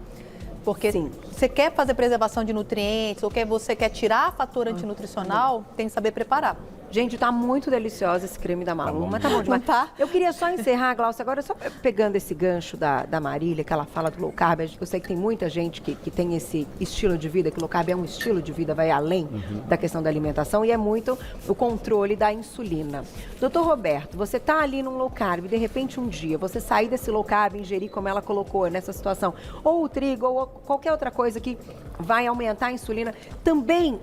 Porque você quer fazer preservação de nutrientes ou você quer tirar fator antinutricional, tem que saber preparar. Gente, tá muito deliciosa esse creme da Malu, mas tá bom demais. Tá. Eu queria só encerrar, Gláucia, agora só pegando esse gancho da Marília, que ela fala do low carb. Eu sei que tem muita gente que tem esse estilo de vida, que o low carb é um estilo de vida, vai além da questão da alimentação e é muito o controle da insulina. Doutor Roberto, você tá ali num low carb, de repente um dia você sair desse low carb, ingerir como ela colocou nessa situação, ou o trigo, ou qualquer outra coisa que vai aumentar a insulina, também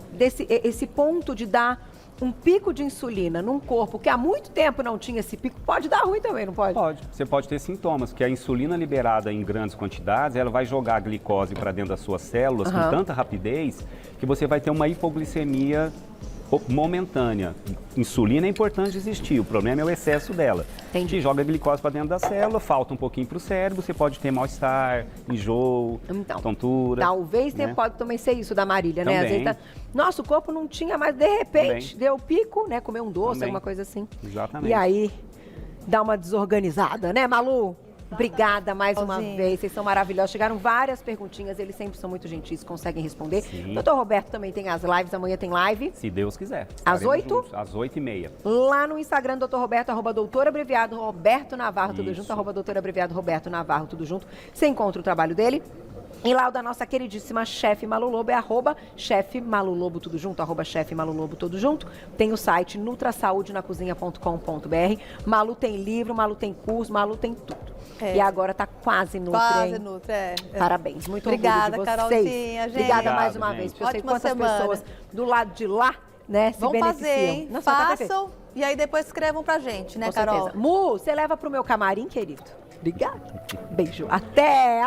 esse ponto de dar um pico de insulina num corpo que há muito tempo não tinha esse pico, pode dar ruim também, não pode? Pode. Você pode ter sintomas, que a insulina liberada em grandes quantidades, ela vai jogar a glicose para dentro das suas células com tanta rapidez que você vai ter uma hipoglicemia momentânea. Insulina é importante existir, o problema é o excesso dela. Entendi. Que joga a glicose para dentro da célula, falta um pouquinho para o cérebro, você pode ter mal-estar, enjoo, tontura. Talvez né? pode também ser isso da Marília, né? Às Também. vezes nosso corpo não tinha, mas de repente Também. deu pico, né? Comer um doce, Também. alguma coisa assim. Exatamente. E aí dá uma desorganizada, né, Malu? Obrigada mais uma Tchauzinho. vez, vocês são maravilhosos. Chegaram várias perguntinhas, eles sempre são muito gentis, conseguem responder. Sim. Doutor Roberto também tem as lives, amanhã tem live. Se Deus quiser. Às Estaremos 8? juntos, Às 8h30. Lá no Instagram, Dr. Roberto, @ doutor abreviado Roberto Navarro, tudo Isso. junto, @ doutor abreviado Roberto Navarro, tudo junto. Você encontra o trabalho dele. E lá o da nossa queridíssima chefe Malu Lobo é @ chefe Malu Lobo, tudo junto, @ chefe Malu Lobo, tudo junto. Tem o site nutrasaudenacozinha.com.br. Malu tem livro, Malu tem curso, Malu tem tudo. E agora tá quase Nutri, Quase hein? Nutri, Parabéns, muito Obrigada, orgulho de vocês. Carolzinha, gente. Obrigada mais Obrigado, uma gente. vez, porque eu sei Ótima quantas semana. pessoas do lado de lá, né, se Vão beneficiam. fazer, hein? Não, só tá perfeito. Façam e aí depois escrevam pra gente, né, Com Carol? certeza. Mu, você leva pro meu camarim, querido? Obrigada. Beijo. Até.